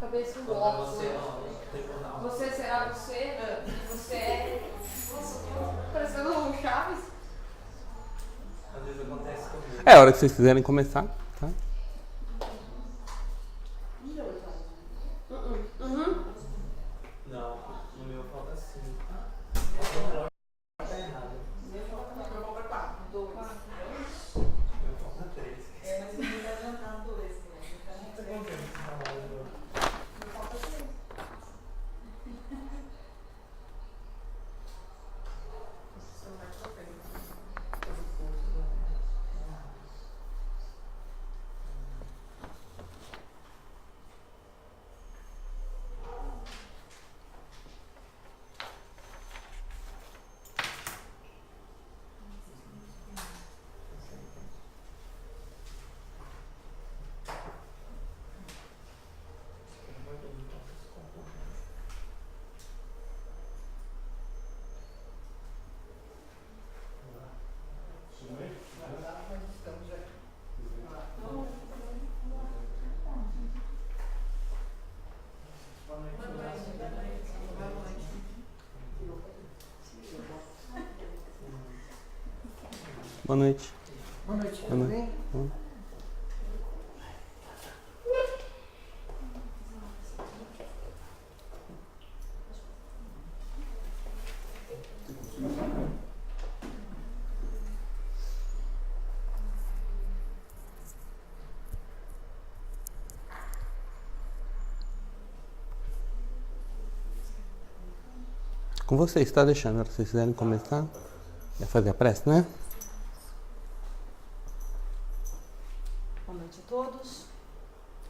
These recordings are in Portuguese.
Cabeça do óculos. Você será você? Você é. Parecendo um Chaves? Às vezes acontece comigo. É a hora que vocês quiserem começar, tá? Não, no meu falta 5. Tá errado. Meu falta 4. 2. Meu falta 3. Mas ninguém tá adiantando dois, né? Meu falta 6. Boa noite. Boa noite, Boa tudo noite. bem? Com vocês, tá, Alexandre? Se vocês quiserem começar, é fazer a prece, né? Boa noite a todos.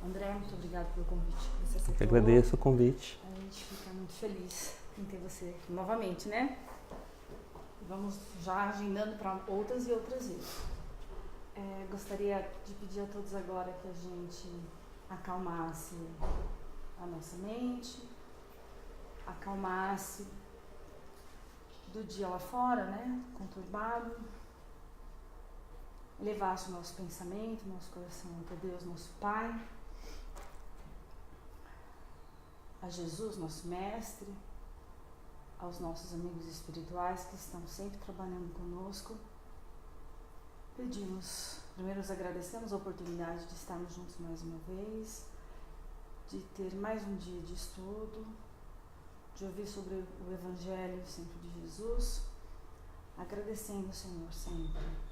André, muito obrigado pelo convite que você aceitou. Eu agradeço o convite. A gente fica muito feliz em ter você novamente, né? Vamos já agendando para outras e outras vezes. Gostaria de pedir a todos agora que a gente acalmasse a nossa mente, acalmasse do dia lá fora, né? Conturbado. Elevasse o nosso pensamento, nosso coração até Deus, nosso Pai, a Jesus, nosso Mestre, aos nossos amigos espirituais que estão sempre trabalhando conosco. Pedimos, primeiro nos agradecemos a oportunidade de estarmos juntos mais uma vez, de ter mais um dia de estudo, de ouvir sobre o Evangelho sempre de Jesus, agradecendo ao Senhor sempre.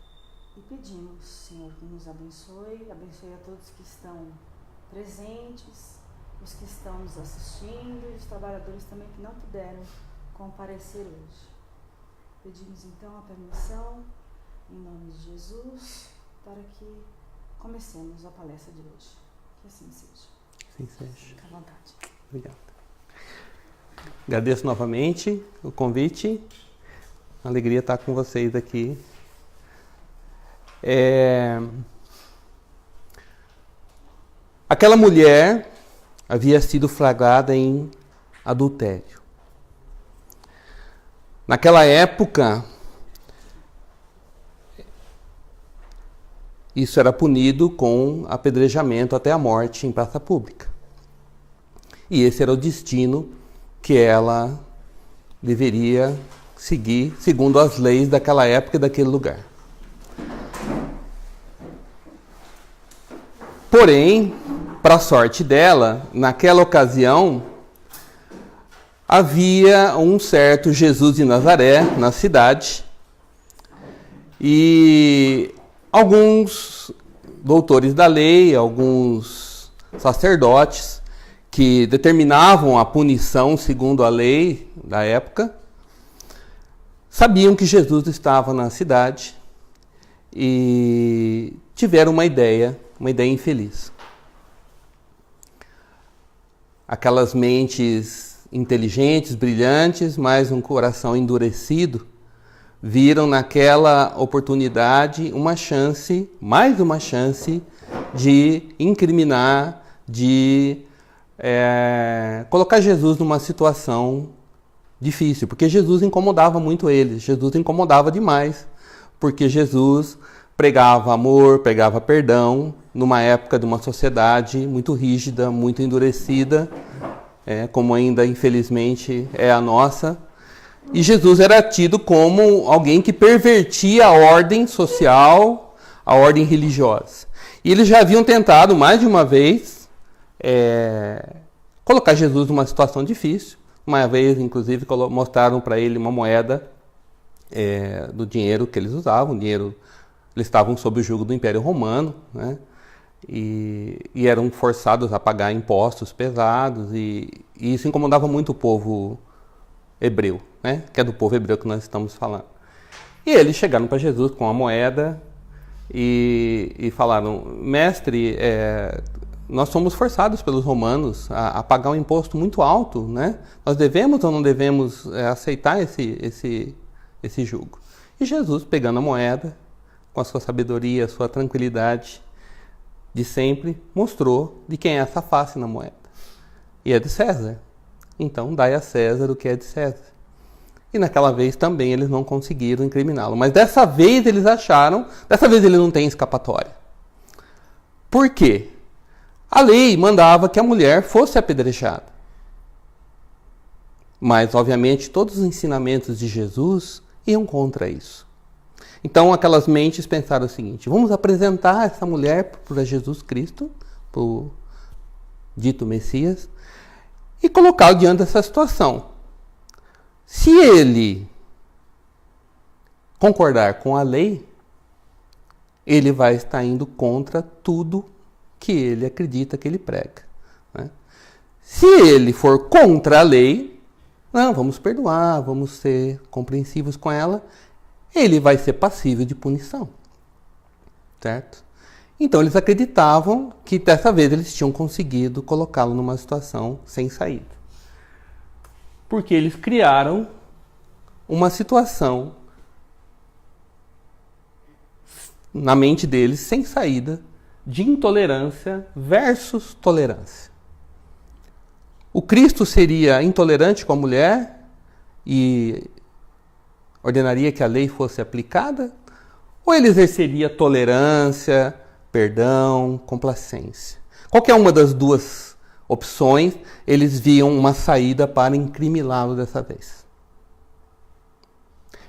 E pedimos, Senhor, que nos abençoe a todos que estão presentes, os que estão nos assistindo e os trabalhadores também que não puderam comparecer hoje. Pedimos então a permissão, em nome de Jesus, para que comecemos a palestra de hoje. Que assim seja. Assim seja. Fique à vontade. Obrigado. Agradeço novamente o convite. Alegria estar com vocês aqui. Aquela mulher havia sido flagrada em adultério. Naquela época, isso era punido com apedrejamento até a morte em praça pública. E esse era o destino que ela deveria seguir, segundo as leis daquela época e daquele lugar. Porém, para a sorte dela, naquela ocasião, havia um certo Jesus de Nazaré na cidade e alguns doutores da lei, alguns sacerdotes que determinavam a punição segundo a lei da época, sabiam que Jesus estava na cidade e tiveram uma ideia infeliz. Aquelas mentes inteligentes, brilhantes, mas um coração endurecido, viram naquela oportunidade mais uma chance de incriminar, de colocar Jesus numa situação difícil, porque Jesus incomodava muito eles, Jesus incomodava demais, porque Jesus pregava amor, pregava perdão, numa época de uma sociedade muito rígida, muito endurecida, como ainda infelizmente é a nossa. E Jesus era tido como alguém que pervertia a ordem social, a ordem religiosa. E eles já haviam tentado mais de uma vez colocar Jesus numa situação difícil. Uma vez, inclusive, mostraram para ele uma moeda do dinheiro que eles usavam. Eles estavam sob o jugo do Império Romano, né? E eram forçados a pagar impostos pesados. E isso incomodava muito o povo hebreu, né? Que é do povo hebreu que nós estamos falando. E eles chegaram para Jesus com a moeda e falaram: mestre, nós somos forçados pelos romanos a pagar um imposto muito alto, né? Nós devemos ou não devemos aceitar esse jugo? E Jesus, pegando a moeda, com a sua sabedoria, a sua tranquilidade de sempre, mostrou de quem é essa face na moeda. E é de César. Então, dai a César o que é de César. E naquela vez também eles não conseguiram incriminá-lo. Mas dessa vez eles acharam, dessa vez ele não tem escapatória. Por quê? A lei mandava que a mulher fosse apedrejada. Mas, obviamente, todos os ensinamentos de Jesus iam contra isso. Então, aquelas mentes pensaram o seguinte: vamos apresentar essa mulher para Jesus Cristo, para o dito Messias, e colocá-lo diante dessa situação. Se ele concordar com a lei, ele vai estar indo contra tudo que ele acredita que ele prega, né? Se ele for contra a lei, não, vamos perdoar, vamos ser compreensivos com ela, ele vai ser passível de punição, certo? Então eles acreditavam que dessa vez eles tinham conseguido colocá-lo numa situação sem saída. Porque eles criaram uma situação na mente deles sem saída de intolerância versus tolerância. O Cristo seria intolerante com a mulher e ordenaria que a lei fosse aplicada? Ou ele exerceria tolerância, perdão, complacência? Qualquer uma das duas opções, eles viam uma saída para incriminá-lo dessa vez.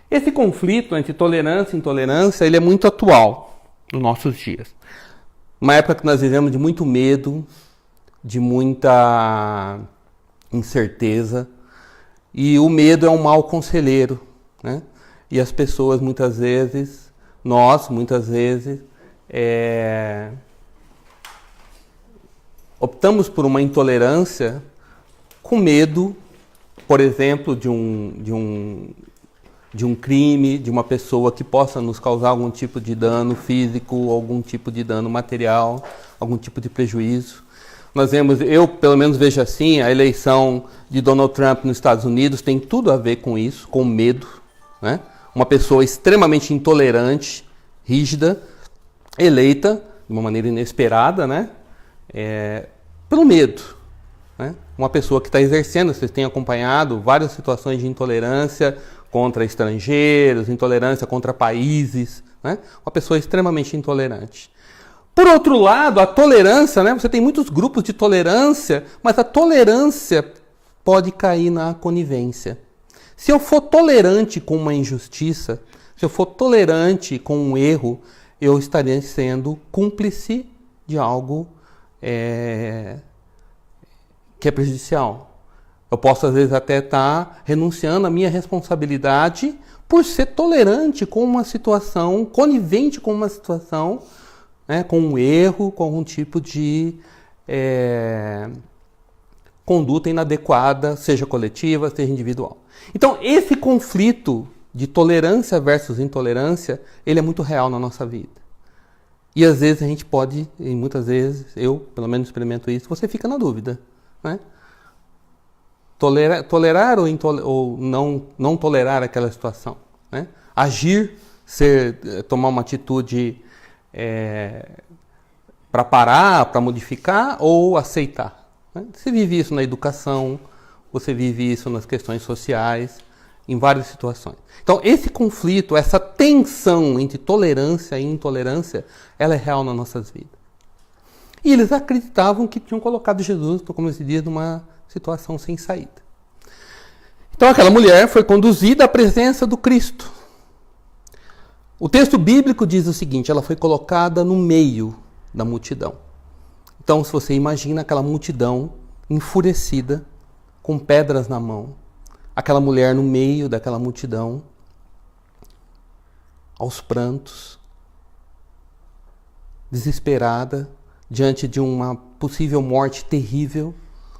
Esse conflito entre tolerância e intolerância, ele é muito atual nos nossos dias. Uma época que nós vivemos de muito medo, de muita incerteza, e o medo é um mau conselheiro, né? E as pessoas muitas vezes, optamos por uma intolerância com medo, por exemplo, de um crime, de uma pessoa que possa nos causar algum tipo de dano físico, algum tipo de dano material, algum tipo de prejuízo. Eu pelo menos vejo assim, a eleição de Donald Trump nos Estados Unidos tem tudo a ver com isso, com medo, né? Uma pessoa extremamente intolerante, rígida, eleita de uma maneira inesperada, né? Pelo medo, né? Uma pessoa que está exercendo, vocês têm acompanhado várias situações de intolerância contra estrangeiros, intolerância contra países, né? Uma pessoa extremamente intolerante. Por outro lado, a tolerância, né? Você tem muitos grupos de tolerância, mas a tolerância pode cair na conivência. Se eu for tolerante com uma injustiça, se eu for tolerante com um erro, eu estaria sendo cúmplice de algo que é prejudicial. Eu posso, às vezes, até estar renunciando à minha responsabilidade por ser tolerante com uma situação, conivente com uma situação, né, com um erro, com algum tipo de conduta inadequada, seja coletiva, seja individual. Então, esse conflito de tolerância versus intolerância, ele é muito real na nossa vida. E às vezes a gente pode, e muitas vezes, eu pelo menos experimento isso, você fica na dúvida, né? Tolerar ou não tolerar aquela situação, né? Agir, tomar uma atitude para parar, para modificar, ou aceitar, né? Você vive isso na educação, você vive isso nas questões sociais, em várias situações. Então, esse conflito, essa tensão entre tolerância e intolerância, ela é real nas nossas vidas. E eles acreditavam que tinham colocado Jesus, como se diz, numa situação sem saída. Então, aquela mulher foi conduzida à presença do Cristo. O texto bíblico diz o seguinte: ela foi colocada no meio da multidão. Então, se você imagina aquela multidão enfurecida, com pedras na mão, aquela mulher no meio daquela multidão, aos prantos, desesperada, diante de uma possível morte terrível,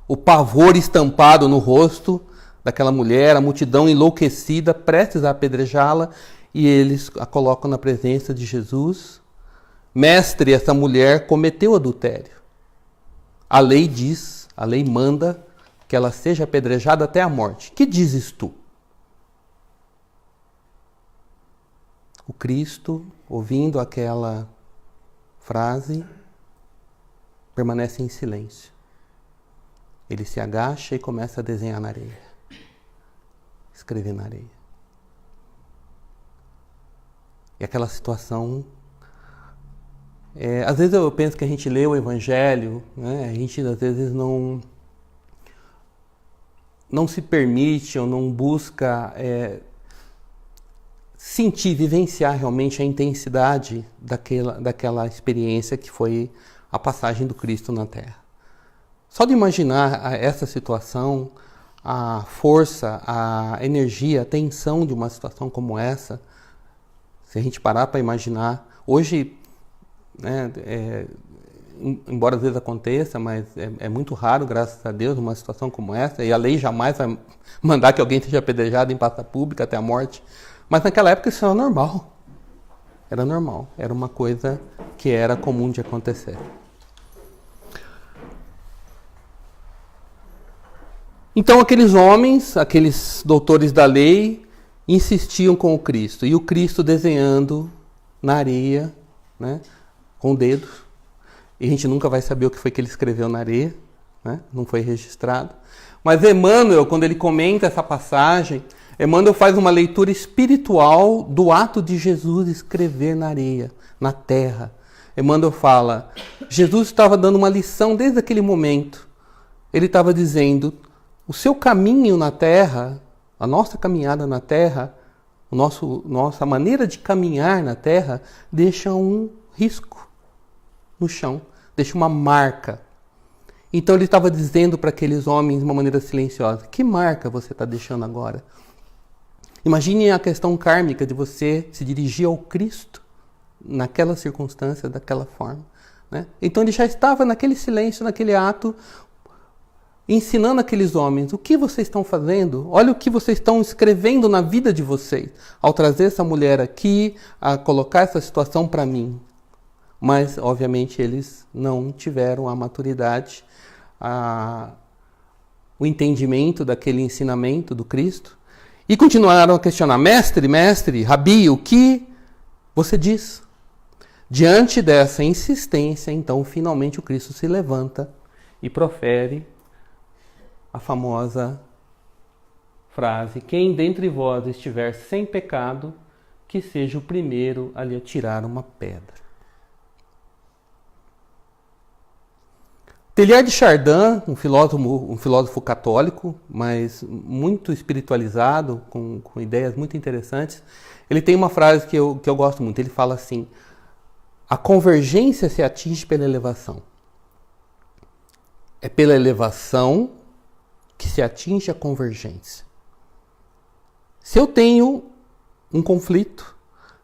o pavor estampado no rosto daquela mulher, a multidão enlouquecida, prestes a apedrejá-la, e eles a colocam na presença de Jesus. Mestre, essa mulher cometeu adultério. A lei diz, a lei manda que ela seja apedrejada até a morte. Que dizes tu? O Cristo, ouvindo aquela frase, permanece em silêncio. Ele se agacha e começa a desenhar na areia. Escrever na areia. E aquela situação... às vezes eu penso que a gente lê o Evangelho, né? A gente às vezes não se permite ou não busca sentir, vivenciar realmente a intensidade daquela experiência que foi a passagem do Cristo na Terra. Só de imaginar essa situação, a força, a energia, a tensão de uma situação como essa, se a gente parar para imaginar, hoje, né, embora às vezes aconteça, mas é muito raro, graças a Deus, uma situação como essa, e a lei jamais vai mandar que alguém seja apedrejado em praça pública até a morte, mas naquela época isso era normal. Era normal, era uma coisa que era comum de acontecer. Então aqueles homens, aqueles doutores da lei, insistiam com o Cristo, e o Cristo desenhando na areia, né, com o dedo. E a gente nunca vai saber o que foi que ele escreveu na areia, né? Não foi registrado. Mas Emmanuel, quando ele comenta essa passagem, Emmanuel faz uma leitura espiritual do ato de Jesus escrever na areia, na terra. Emmanuel fala, Jesus estava dando uma lição desde aquele momento. Ele estava dizendo, o seu caminho na terra, a nossa caminhada na terra, nossa maneira de caminhar na terra, deixa um risco no chão, deixa uma marca. Então ele estava dizendo para aqueles homens de uma maneira silenciosa, que marca você está deixando agora? Imagine a questão kármica de você se dirigir ao Cristo naquela circunstância, daquela forma, né? Então ele já estava naquele silêncio, naquele ato, ensinando aqueles homens, o que vocês estão fazendo? Olha o que vocês estão escrevendo na vida de vocês, ao trazer essa mulher aqui, a colocar essa situação para mim. Mas, obviamente, eles não tiveram a maturidade, o entendimento daquele ensinamento do Cristo, e continuaram a questionar, mestre, Rabi, o que você diz? Diante dessa insistência, então, finalmente o Cristo se levanta e profere a famosa frase, quem dentre vós estiver sem pecado, que seja o primeiro a lhe atirar uma pedra. Teilhard de Chardin, um filósofo católico, mas muito espiritualizado, com ideias muito interessantes, ele tem uma frase que eu gosto muito, ele fala assim, a convergência se atinge pela elevação. É pela elevação que se atinge a convergência. Se eu tenho um conflito,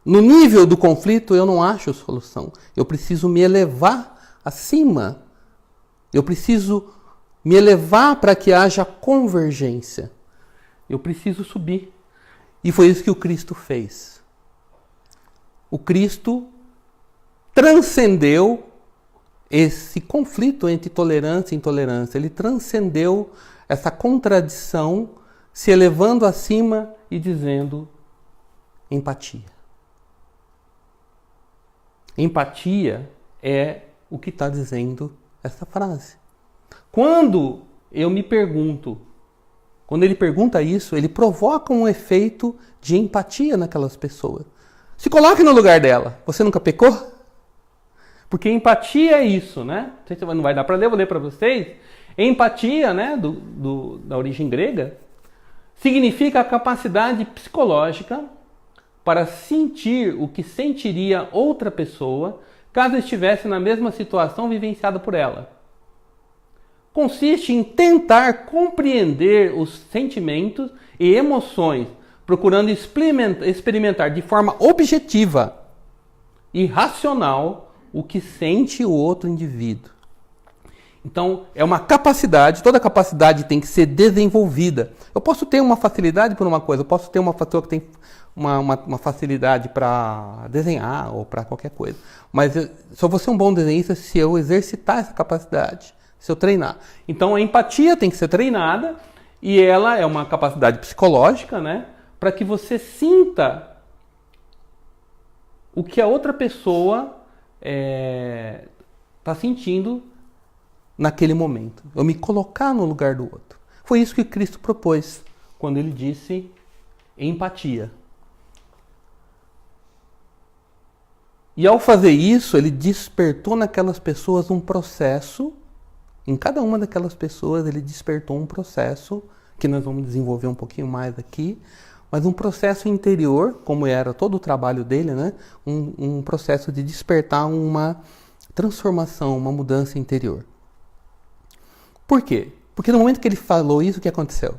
no nível do conflito eu não acho solução. Eu preciso me elevar acima. Eu preciso me elevar para que haja convergência. Eu preciso subir. E foi isso que o Cristo fez. O Cristo transcendeu esse conflito entre tolerância e intolerância. Ele transcendeu essa contradição, se elevando acima e dizendo empatia. Empatia é o que está dizendo essa frase. Quando eu me pergunto, quando ele pergunta isso, ele provoca um efeito de empatia naquelas pessoas. Se coloque no lugar dela. Você nunca pecou? Porque empatia é isso, né? Não vai dar para ler, eu vou ler para vocês. Empatia, né, da origem grega, significa a capacidade psicológica para sentir o que sentiria outra pessoa caso estivesse na mesma situação vivenciada por ela. Consiste em tentar compreender os sentimentos e emoções, procurando experimentar de forma objetiva e racional o que sente o outro indivíduo. Então, é uma capacidade, toda capacidade tem que ser desenvolvida. Eu posso ter uma facilidade por uma coisa, eu posso ter uma pessoa que tem uma facilidade para desenhar ou para qualquer coisa. Mas só vou ser um bom desenhista se eu exercitar essa capacidade, se eu treinar. Então, a empatia tem que ser treinada e ela é uma capacidade psicológica, né? Para que você sinta o que a outra pessoa está sentindo naquele momento. Eu me colocar no lugar do outro. Foi isso que Cristo propôs quando ele disse empatia. E ao fazer isso, ele despertou naquelas pessoas um processo, em cada uma daquelas pessoas ele despertou um processo, que nós vamos desenvolver um pouquinho mais aqui, mas um processo interior, como era todo o trabalho dele, né? Um processo de despertar uma transformação, uma mudança interior. Por quê? Porque no momento que ele falou isso, o que aconteceu?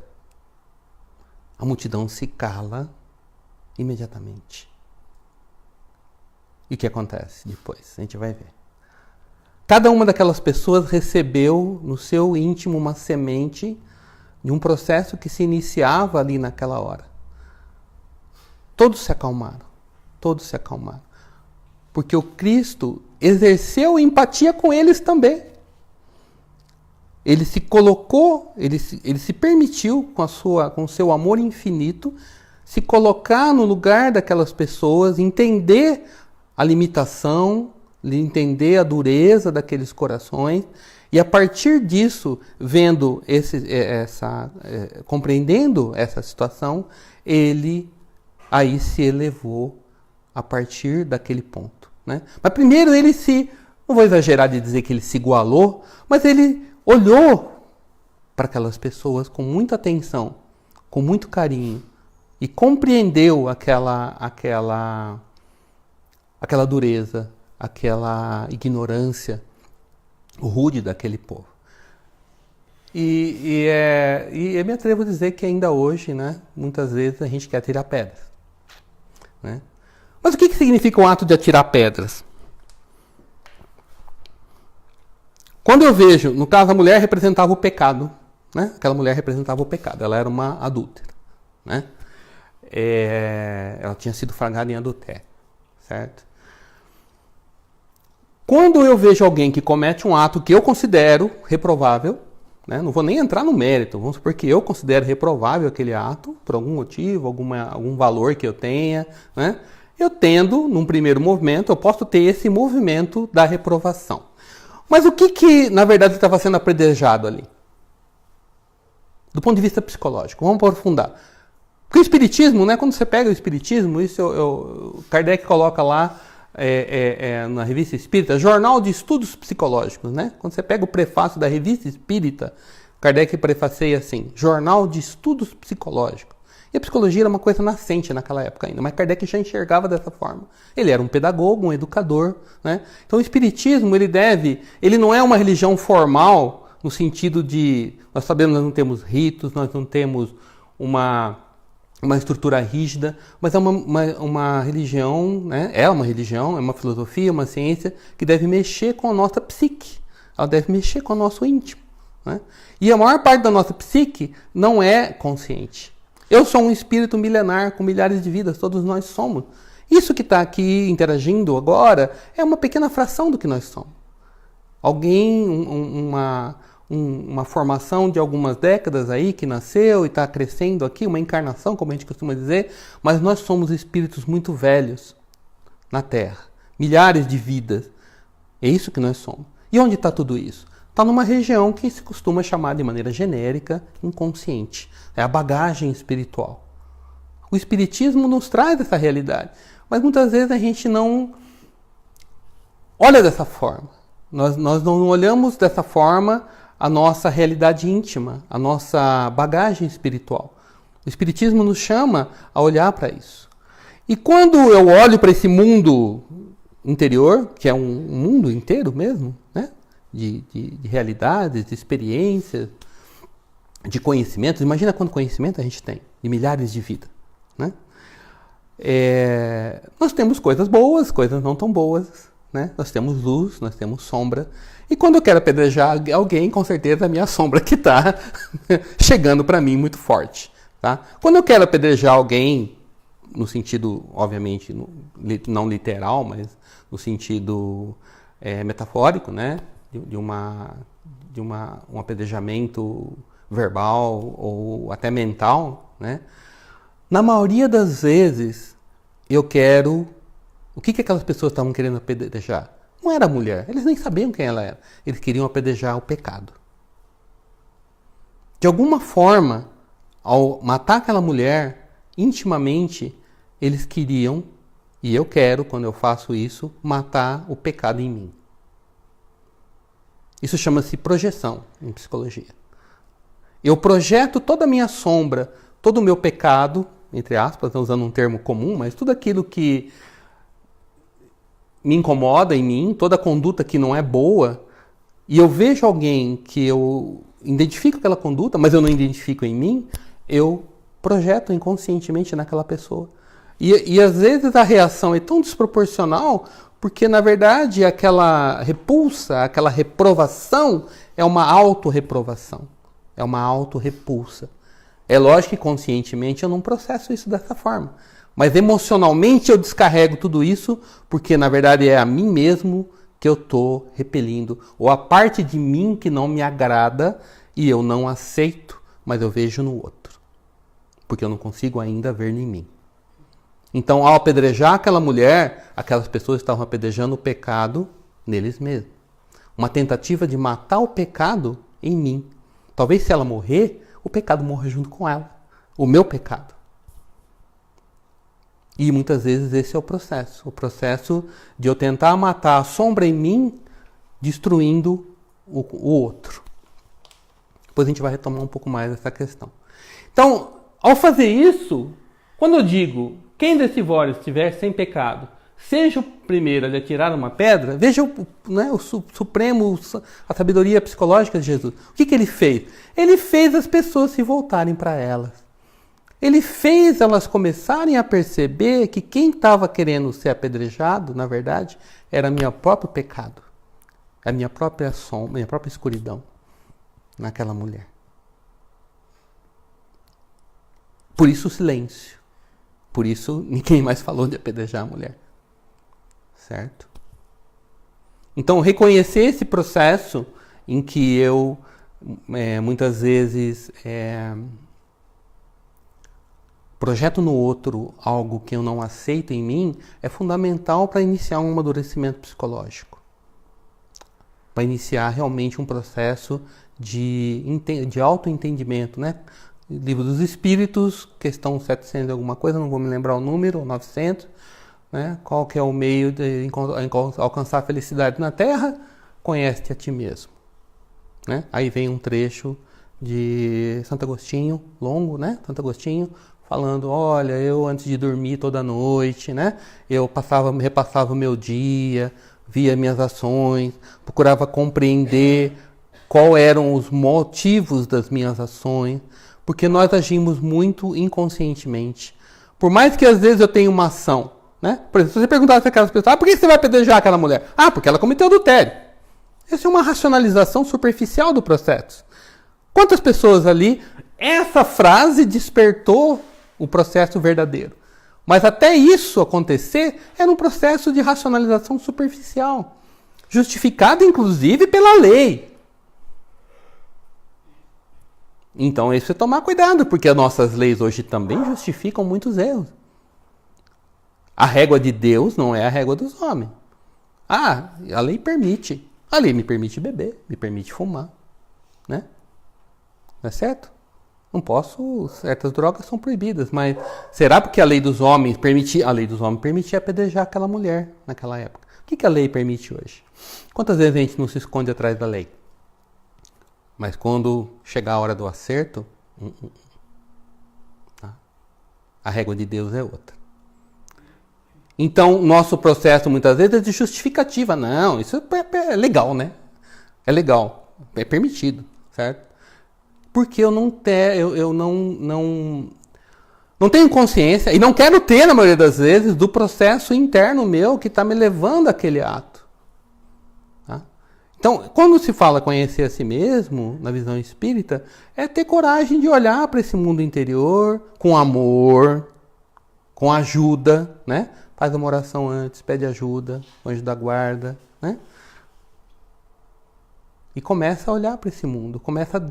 A multidão se cala imediatamente. E o que acontece depois? A gente vai ver. Cada uma daquelas pessoas recebeu no seu íntimo uma semente de um processo que se iniciava ali naquela hora. Todos se acalmaram. Todos se acalmaram. Porque o Cristo exerceu empatia com eles também. Ele se colocou, ele se permitiu, com o seu amor infinito, se colocar no lugar daquelas pessoas, entender a limitação, entender a dureza daqueles corações, e a partir disso, vendo compreendendo essa situação, ele aí se elevou a partir daquele ponto, né? Mas primeiro ele não vou exagerar de dizer que ele se igualou, mas ele olhou para aquelas pessoas com muita atenção, com muito carinho, e compreendeu aquela dureza, aquela ignorância rude daquele povo. E eu me atrevo a dizer que ainda hoje, né, muitas vezes a gente quer atirar pedras, né? Mas o que significa o ato de atirar pedras? Quando eu vejo, no caso, a mulher representava o pecado, né? Aquela mulher representava o pecado, ela era uma adúltera, né? Ela tinha sido flagrada em adultério, certo? Quando eu vejo alguém que comete um ato que eu considero reprovável, né? Não vou nem entrar no mérito, vamos supor que eu considero reprovável aquele ato, por algum motivo, algum valor que eu tenha, né? Eu tendo, num primeiro movimento, eu posso ter esse movimento da reprovação. Mas o que na verdade estava sendo apredejado ali? Do ponto de vista psicológico. Vamos aprofundar. Porque o Espiritismo, né, quando você pega o Espiritismo, isso Kardec coloca lá na Revista Espírita, Jornal de Estudos Psicológicos. Né? Quando você pega o prefácio da Revista Espírita, Kardec prefaceia assim, Jornal de Estudos Psicológicos. E a psicologia era uma coisa nascente naquela época ainda, mas Kardec já enxergava dessa forma. Ele era um pedagogo, um educador, né? Então o Espiritismo, ele não é uma religião formal, no sentido de, nós sabemos, nós não temos ritos, nós não temos uma estrutura rígida, mas é uma religião, né? É uma religião, é uma filosofia, uma ciência que deve mexer com a nossa psique, ela deve mexer com o nosso íntimo, né? E a maior parte da nossa psique não é consciente. Eu sou um espírito milenar com milhares de vidas, todos nós somos. Isso que está aqui interagindo agora é uma pequena fração do que nós somos. Alguém, uma formação de algumas décadas aí que nasceu e está crescendo aqui, uma encarnação, como a gente costuma dizer, mas nós somos espíritos muito velhos na Terra, milhares de vidas. É isso que nós somos. E onde está tudo isso? está numa região que se costuma chamar de maneira genérica inconsciente. É a bagagem espiritual. O Espiritismo nos traz essa realidade, mas muitas vezes a gente não olha dessa forma. Nós não olhamos dessa forma a nossa realidade íntima, a nossa bagagem espiritual. O Espiritismo nos chama a olhar para isso. E quando eu olho para esse mundo interior, que é um mundo inteiro mesmo, né? De realidades, de experiências, de conhecimentos. Imagina quanto conhecimento a gente tem, de milhares de vidas, né? Nós temos coisas boas, coisas não tão boas, né? Nós temos luz, nós temos sombra. E quando eu quero apedrejar alguém, com certeza a minha sombra que está chegando para mim muito forte. Tá? Quando eu quero apedrejar alguém, no sentido, obviamente, não literal, mas no sentido metafórico, né? de um apedrejamento verbal ou até mental, né? Na maioria das vezes, eu quero... O que aquelas pessoas estavam querendo apedrejar? Não era a mulher, eles nem sabiam quem ela era. Eles queriam apedrejar o pecado. De alguma forma, ao matar aquela mulher, intimamente, eles queriam, e eu quero, quando eu faço isso, matar o pecado em mim. Isso chama-se projeção em psicologia. Eu projeto toda a minha sombra, todo o meu pecado, entre aspas, usando um termo comum, mas tudo aquilo que me incomoda em mim, toda conduta que não é boa, e eu vejo alguém que eu identifico aquela conduta, mas eu não identifico em mim, eu projeto inconscientemente naquela pessoa. E às vezes a reação é tão desproporcional, porque na verdade aquela repulsa, aquela reprovação é uma autorreprovação, é uma autorrepulsa. É lógico que conscientemente eu não processo isso dessa forma. Mas emocionalmente eu descarrego tudo isso porque, na verdade, é a mim mesmo que eu estou repelindo. Ou a parte de mim que não me agrada e eu não aceito, mas eu vejo no outro. Porque eu não consigo ainda ver em mim. Então, ao apedrejar aquela mulher, aquelas pessoas estavam apedrejando o pecado neles mesmos. Uma tentativa de matar o pecado em mim. Talvez se ela morrer, o pecado morra junto com ela. O meu pecado. E muitas vezes esse é o processo de eu tentar matar a sombra em mim, destruindo o outro. Depois a gente vai retomar um pouco mais essa questão. Então, ao fazer isso, quando eu digo, quem desse vós estiver sem pecado, seja o primeiro a lhe atirar uma pedra, veja o supremo, a sabedoria psicológica de Jesus. O que ele fez? Ele fez as pessoas se voltarem para elas. Ele fez elas começarem a perceber que quem estava querendo ser apedrejado, na verdade, era meu próprio pecado. A minha própria sombra, minha própria escuridão naquela mulher. Por isso o silêncio. Por isso ninguém mais falou de apedrejar a mulher. Certo? Então, reconhecer esse processo em que eu, muitas vezes... projeto no outro algo que eu não aceito em mim, é fundamental para iniciar um amadurecimento psicológico. Para iniciar realmente um processo de autoentendimento, né? Livro dos Espíritos, questão 700 alguma coisa, não vou me lembrar o número, 900, né? Qual que é o meio de alcançar a felicidade na Terra? Conhece-te a ti mesmo. Né? Aí vem um trecho de Santo Agostinho, longo, né? Santo Agostinho, falando, olha, eu antes de dormir toda noite, né, eu repassava o meu dia, via minhas ações, procurava compreender quais eram os motivos das minhas ações, porque nós agimos muito inconscientemente. Por mais que às vezes eu tenha uma ação, né, por exemplo, se você perguntasse para aquelas pessoas, por que você vai apedrejar aquela mulher? Porque ela cometeu adultério. Essa é uma racionalização superficial do processo. Quantas pessoas ali, essa frase despertou o processo verdadeiro. Mas até isso acontecer era um processo de racionalização superficial, justificado inclusive pela lei. Então isso é tomar cuidado, porque as nossas leis hoje também justificam muitos erros. A régua de Deus não é a régua dos homens. A lei permite, A lei me permite beber, me permite fumar, né? Não é certo? Não posso, certas drogas são proibidas, mas será porque a lei dos homens permitia apedrejar aquela mulher naquela época? O que a lei permite hoje? Quantas vezes a gente não se esconde atrás da lei? Mas quando chegar a hora do acerto, tá? A régua de Deus é outra. Então, nosso processo muitas vezes é de justificativa. Não, isso é legal, né? É legal, é permitido, certo? Porque eu não tenho consciência, e não quero ter, na maioria das vezes, do processo interno meu que está me levando àquele ato. Tá? Então, quando se fala conhecer a si mesmo, na visão espírita, é ter coragem de olhar para esse mundo interior com amor, com ajuda, né? Faz uma oração antes, pede ajuda, anjo da guarda, né? E começa a olhar para esse mundo, começa a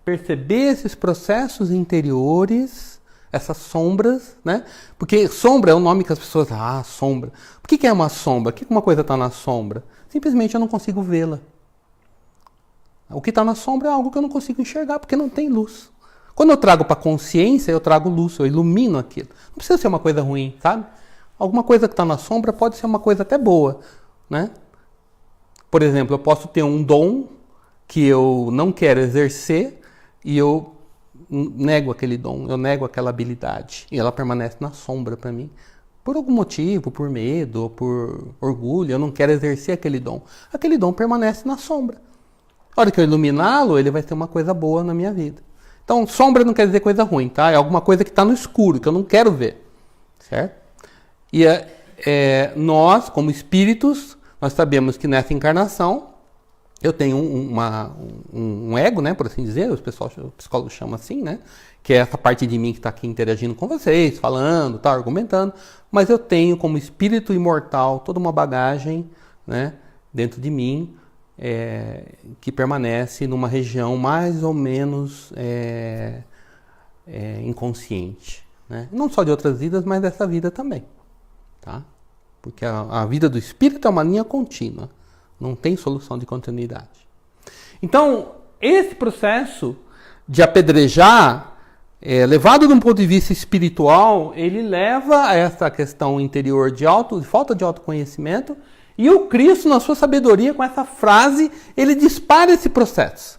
perceber esses processos interiores, essas sombras, né? Porque sombra é o nome que as pessoas... sombra. Por que é uma sombra? Por que uma coisa está na sombra? Simplesmente eu não consigo vê-la. O que está na sombra é algo que eu não consigo enxergar, porque não tem luz. Quando eu trago para a consciência, eu trago luz, eu ilumino aquilo. Não precisa ser uma coisa ruim, sabe? Alguma coisa que está na sombra pode ser uma coisa até boa, né? Por exemplo, eu posso ter um dom que eu não quero exercer e eu nego aquele dom, eu nego aquela habilidade. E ela permanece na sombra para mim. Por algum motivo, por medo, ou por orgulho, eu não quero exercer aquele dom. Aquele dom permanece na sombra. A hora que eu iluminá-lo, ele vai ser uma coisa boa na minha vida. Então, sombra não quer dizer coisa ruim, tá? É alguma coisa que está no escuro, que eu não quero ver. Certo? E nós, como espíritos, nós sabemos que nessa encarnação eu tenho um ego, né, por assim dizer, os psicólogos chamam assim, né, que é essa parte de mim que está aqui interagindo com vocês, falando, tá, argumentando, mas eu tenho como espírito imortal toda uma bagagem, né, dentro de mim, que permanece numa região mais ou menos inconsciente, né, não só de outras vidas, mas dessa vida também. Tá? Porque a vida do espírito é uma linha contínua, não tem solução de continuidade. Então, esse processo de apedrejar, levado de um ponto de vista espiritual, ele leva a essa questão interior de falta de autoconhecimento, e o Cristo, na sua sabedoria, com essa frase, ele dispara esse processo.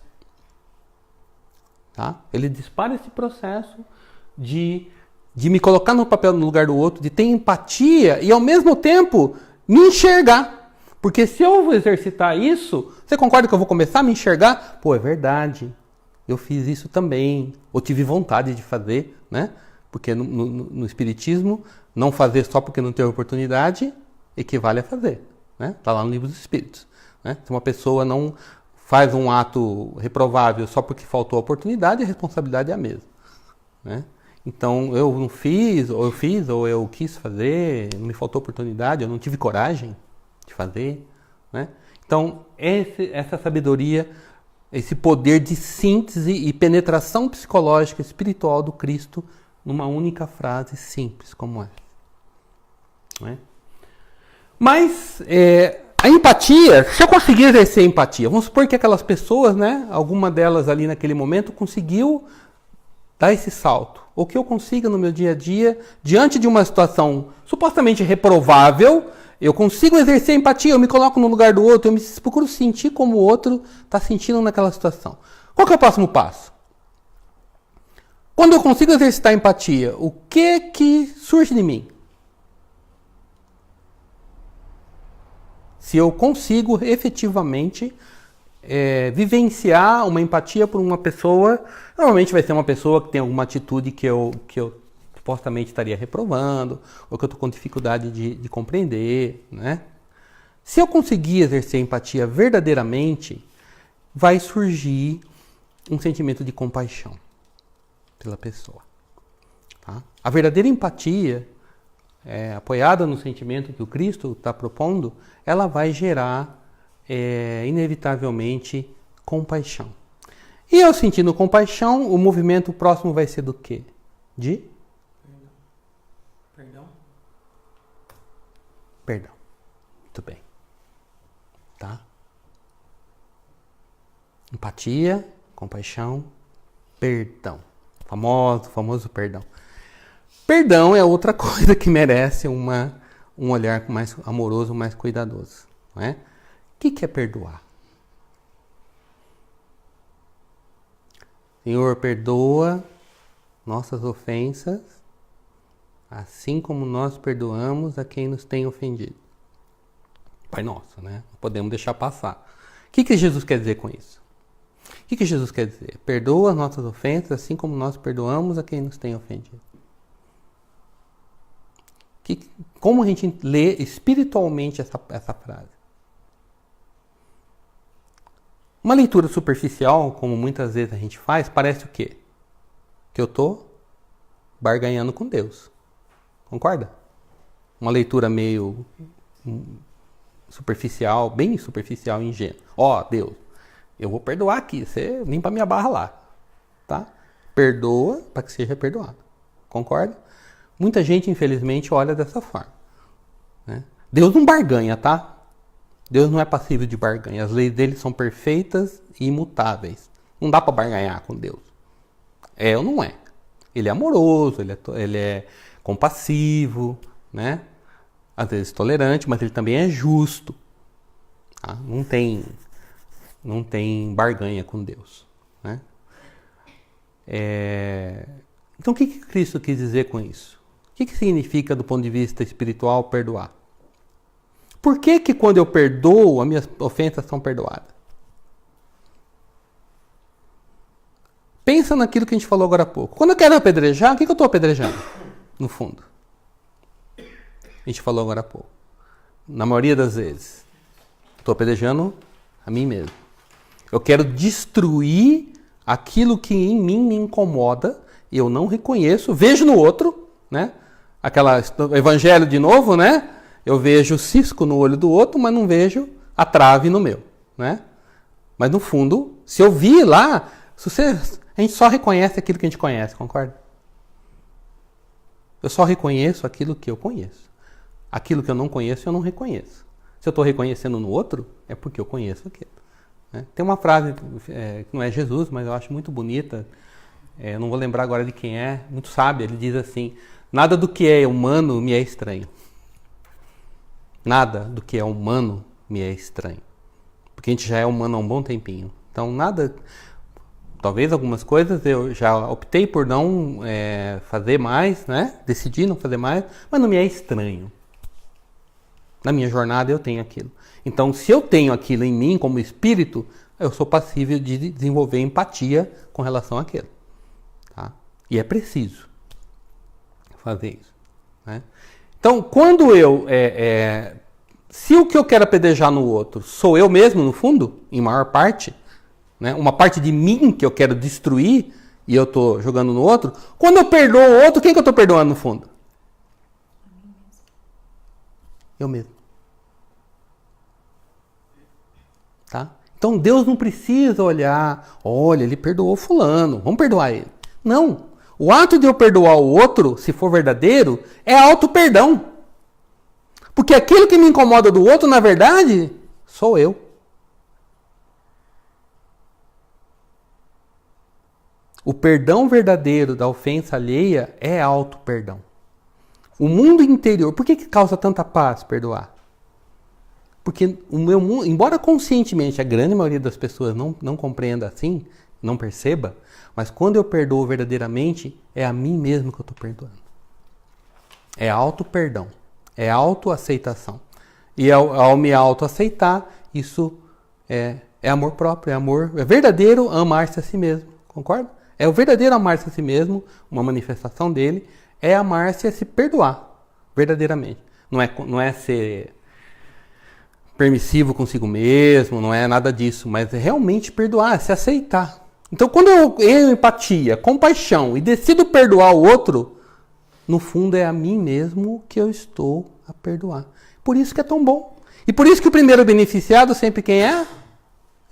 Tá? Ele dispara esse processo de me colocar no papel no lugar do outro, de ter empatia e ao mesmo tempo me enxergar. Porque se eu exercitar isso, você concorda que eu vou começar a me enxergar? Pô, é verdade, eu fiz isso também, ou tive vontade de fazer, né? Porque no Espiritismo, não fazer só porque não teve oportunidade equivale a fazer, né? Está lá no Livro dos Espíritos. Né? Se uma pessoa não faz um ato reprovável só porque faltou a oportunidade, a responsabilidade é a mesma, né? Então, eu não fiz, ou eu quis fazer, não me faltou oportunidade, eu não tive coragem de fazer, né? Então, essa sabedoria, esse poder de síntese e penetração psicológica espiritual do Cristo numa única frase simples como essa. Né? Mas, a empatia, se eu conseguir exercer empatia, vamos supor que aquelas pessoas, né, alguma delas ali naquele momento conseguiu dar esse salto. Ou que eu consiga no meu dia a dia, diante de uma situação supostamente reprovável, eu consigo exercer empatia, eu me coloco no lugar do outro, eu procuro sentir como o outro está sentindo naquela situação. Qual que é o próximo passo? Quando eu consigo exercitar empatia, o que surge de mim? Se eu consigo efetivamente vivenciar uma empatia por uma pessoa, normalmente vai ser uma pessoa que tem alguma atitude que eu supostamente estaria reprovando, ou que eu estou com dificuldade de compreender, né? Se eu conseguir exercer empatia verdadeiramente, vai surgir um sentimento de compaixão pela pessoa. Tá? A verdadeira empatia, apoiada no sentimento que o Cristo está propondo, ela vai gerar inevitavelmente compaixão. E eu sentindo compaixão, o movimento próximo vai ser do quê? De? Perdão. Muito bem. Tá? Empatia, compaixão, perdão. Famoso perdão. Perdão é outra coisa que merece um olhar mais amoroso, mais cuidadoso. Não é? O que é perdoar? Senhor, perdoa nossas ofensas, assim como nós perdoamos a quem nos tem ofendido. Pai nosso, né? Não podemos deixar passar. O que Jesus quer dizer com isso? O que Jesus quer dizer? Perdoa as nossas ofensas, assim como nós perdoamos a quem nos tem ofendido. Como a gente lê espiritualmente essa frase? Uma leitura superficial, como muitas vezes a gente faz, parece o quê? Que eu estou barganhando com Deus. Concorda? Uma leitura meio superficial, bem superficial e ingênua. Ó, Deus, eu vou perdoar aqui, você limpa minha barra lá. Tá? Perdoa para que seja perdoado. Concorda? Muita gente, infelizmente, olha dessa forma. Né? Deus não barganha, tá? Deus não é passível de barganha. As leis dele são perfeitas e imutáveis. Não dá para barganhar com Deus. É ou não é? Ele é amoroso, ele é compassivo, né? Às vezes tolerante, mas ele também é justo. Tá? Não tem barganha com Deus. Né? Então o que Cristo quis dizer com isso? O que significa do ponto de vista espiritual perdoar? Por que quando eu perdoo, as minhas ofensas são perdoadas? Pensa naquilo que a gente falou agora há pouco. Quando eu quero apedrejar, o que eu estou apedrejando? No fundo. A gente falou agora há pouco. Na maioria das vezes, estou apedrejando a mim mesmo. Eu quero destruir aquilo que em mim me incomoda e eu não reconheço, vejo no outro, né? O evangelho de novo, né? Eu vejo o cisco no olho do outro, mas não vejo a trave no meu, né? Mas no fundo, se eu vi lá, a gente só reconhece aquilo que a gente conhece, concorda? Eu só reconheço aquilo que eu conheço. Aquilo que eu não conheço, eu não reconheço. Se eu estou reconhecendo no outro, é porque eu conheço aquilo. Né? Tem uma frase, que não é Jesus, mas eu acho muito bonita, eu não vou lembrar agora de quem é, muito sábia, ele diz assim: nada do que é humano me é estranho. Nada do que é humano me é estranho. Porque a gente já é humano há um bom tempinho. Então nada, talvez algumas coisas eu já optei por não fazer mais, né? Decidi não fazer mais, mas não me é estranho. Na minha jornada eu tenho aquilo. Então se eu tenho aquilo em mim como espírito, eu sou passível de desenvolver empatia com relação àquilo. Tá? E é preciso fazer isso. Né? Então, quando se o que eu quero apedrejar no outro sou eu mesmo, no fundo, em maior parte, né, uma parte de mim que eu quero destruir e eu estou jogando no outro, quando eu perdoo o outro, quem que eu estou perdoando no fundo? Eu mesmo. Tá? Então, Deus não precisa olhar, olha, ele perdoou fulano, vamos perdoar ele. Não. O ato de eu perdoar o outro, se for verdadeiro, é auto-perdão. Porque aquilo que me incomoda do outro, na verdade, sou eu. O perdão verdadeiro da ofensa alheia é auto-perdão. O mundo interior, por que causa tanta paz perdoar? Porque o meu mundo, embora conscientemente a grande maioria das pessoas não compreenda assim, não perceba, mas quando eu perdoo verdadeiramente, é a mim mesmo que eu estou perdoando. É auto-perdão. É autoaceitação. E ao me autoaceitar, isso é amor próprio, é verdadeiro amar-se a si mesmo. Concorda? É o verdadeiro amar-se a si mesmo, uma manifestação dele, é amar-se a se perdoar, verdadeiramente. Não é ser permissivo consigo mesmo, não é nada disso, mas é realmente perdoar, é se aceitar. Então, quando eu tenho empatia, compaixão e decido perdoar o outro, no fundo é a mim mesmo que eu estou a perdoar. Por isso que é tão bom. E por isso que o primeiro beneficiado sempre quem é?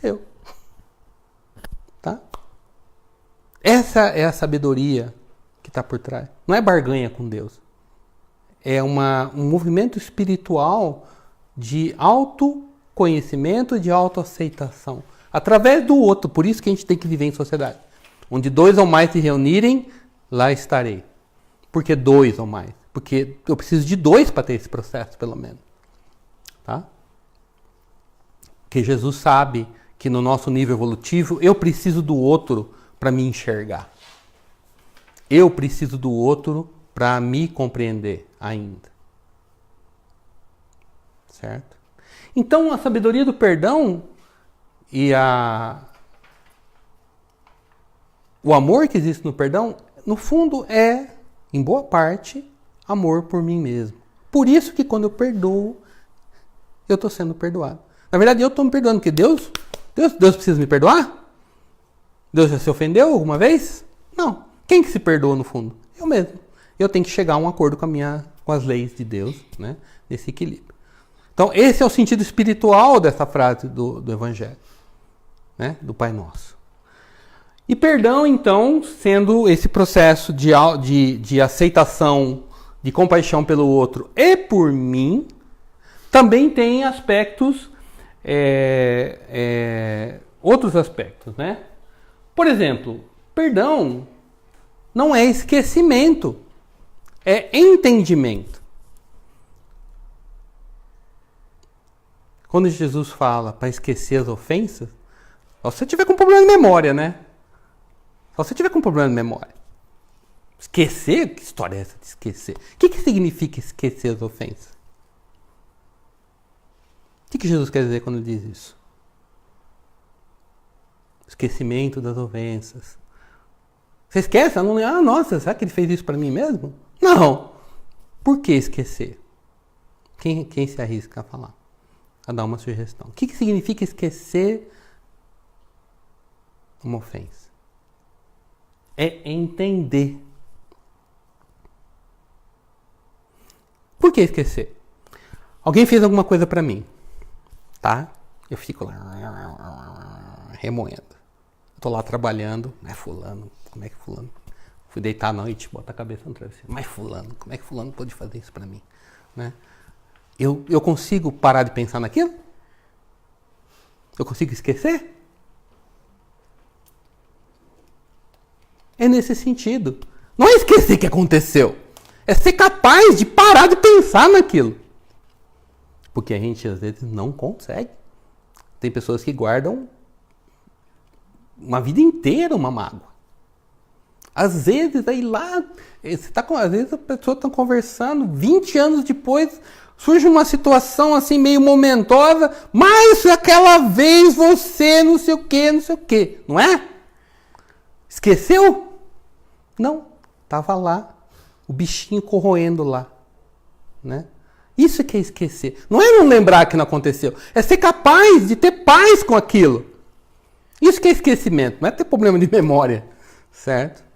Eu. Tá? Essa é a sabedoria que está por trás. Não é barganha com Deus. É um movimento espiritual de autoconhecimento, de autoaceitação. Através do outro. Por isso que a gente tem que viver em sociedade. Onde 2 ou mais se reunirem, lá estarei. Por que 2 ou mais? Porque eu preciso de 2 para ter esse processo, pelo menos. Tá? Porque Jesus sabe que no nosso nível evolutivo, eu preciso do outro para me enxergar. Eu preciso do outro para me compreender ainda. Certo? Então, a sabedoria do perdão e o amor que existe no perdão, no fundo, é, em boa parte, amor por mim mesmo. Por isso que quando eu perdoo, eu estou sendo perdoado. Na verdade, eu estou me perdoando, porque Deus precisa me perdoar? Deus já se ofendeu alguma vez? Não. Quem que se perdoa no fundo? Eu mesmo. Eu tenho que chegar a um acordo com as leis de Deus, né? Nesse equilíbrio. Então, esse é o sentido espiritual dessa frase do Evangelho, né? Do Pai Nosso. E perdão, então, sendo esse processo de aceitação, de compaixão pelo outro e por mim, também tem aspectos, outros aspectos, né? Por exemplo, perdão não é esquecimento, é entendimento. Quando Jesus fala para esquecer as ofensas, só se você tiver com problema de memória, né? Só se você tiver com problema de memória. Esquecer? Que história é essa de esquecer? O que significa esquecer as ofensas? O que Jesus quer dizer quando ele diz isso? Esquecimento das ofensas. Você esquece? Ah, nossa, será que ele fez isso para mim mesmo? Não. Por que esquecer? Quem se arrisca a falar? A dar uma sugestão. O que significa esquecer uma ofensa? É entender. Por que esquecer? Alguém fez alguma coisa para mim, tá? Eu fico lá remoendo. Tô lá trabalhando, mas fulano, como é que fulano? Fui deitar à noite, botar a cabeça no travesseiro. Mas fulano, como é que fulano pode fazer isso para mim? Né? Eu consigo parar de pensar naquilo? Eu consigo esquecer? É nesse sentido. Não é esquecer o que aconteceu. É ser capaz de parar de pensar naquilo. Porque a gente, às vezes, não consegue. Tem pessoas que guardam uma vida inteira uma mágoa. Às vezes, aí lá, às vezes a pessoa está conversando, 20 anos depois, surge uma situação assim meio momentosa, mas aquela vez você não sei o que, não é? Esqueceu? Não, estava lá, o bichinho corroendo lá, né? Isso que é esquecer. Não é não lembrar que não aconteceu, é ser capaz de ter paz com aquilo. Isso que é esquecimento, não é ter problema de memória, certo?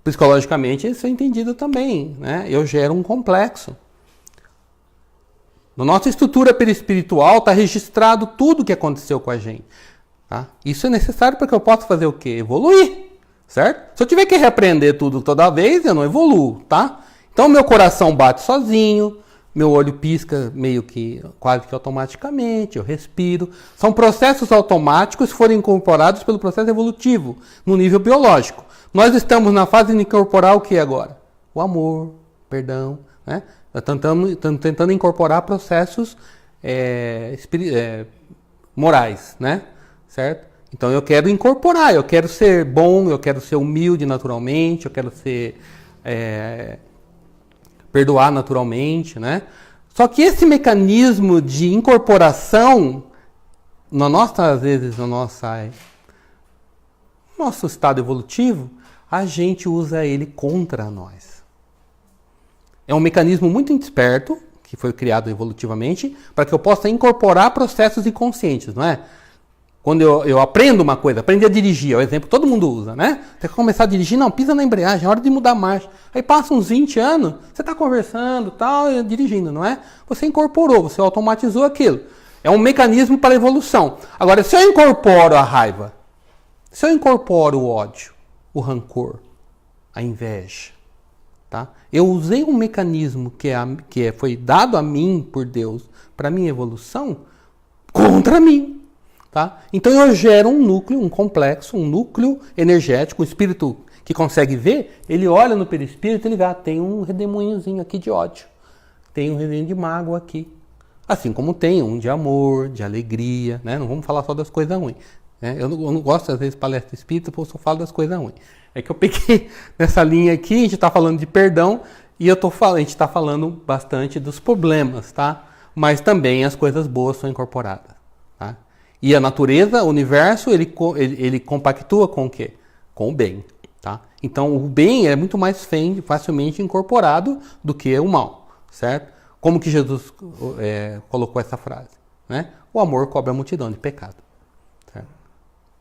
Psicologicamente isso é entendido também, né? Eu gero um complexo. Na nossa estrutura perispiritual está registrado tudo o que aconteceu com a gente. Tá? Isso é necessário para que eu possa fazer o quê? Evoluir, certo? Se eu tiver que repreender tudo toda vez, eu não evoluo, tá? Então meu coração bate sozinho, meu olho pisca meio que quase que automaticamente, eu respiro. São processos automáticos que foram incorporados pelo processo evolutivo, no nível biológico. Nós estamos na fase de incorporar o que agora? O amor, perdão, né? Estamos tentando incorporar processos morais, né? Certo? Então eu quero incorporar, eu quero ser bom, eu quero ser humilde naturalmente, eu quero ser perdoar naturalmente, né? Só que esse mecanismo de incorporação, às vezes no nosso estado evolutivo, a gente usa ele contra nós. É um mecanismo muito esperto, que foi criado evolutivamente, para que eu possa incorporar processos inconscientes, não é? Quando eu aprendo uma coisa, aprendi a dirigir, é o exemplo que todo mundo usa, né? Você quer começar a dirigir, não, pisa na embreagem, é hora de mudar a marcha. Aí passa uns 20 anos, você está conversando, tal, dirigindo, não é? Você incorporou, você automatizou aquilo. É um mecanismo para a evolução. Agora, se eu incorporo a raiva, se eu incorporo o ódio, o rancor, a inveja, tá? Eu usei um mecanismo que foi dado a mim por Deus para minha evolução contra mim. Tá? Então eu gero um núcleo, um complexo, um núcleo energético, um espírito que consegue ver, ele olha no perispírito e ele vê, tem um redemoinhozinho aqui de ódio, tem um redemoinho de mágoa aqui. Assim como tem um de amor, de alegria, né? Não vamos falar só das coisas ruins. Né? Eu não gosto, às vezes, de palestra espírita, porque eu só falo das coisas ruins. É que eu peguei nessa linha aqui, a gente está falando de perdão, e a gente está falando bastante dos problemas, tá? Mas também as coisas boas são incorporadas. Tá? E a natureza, o universo, ele compactua com o quê? Com o bem. Tá? Então o bem é muito mais facilmente incorporado do que o mal. Certo? Como que Jesus colocou essa frase? Né? O amor cobre a multidão de pecado. Certo?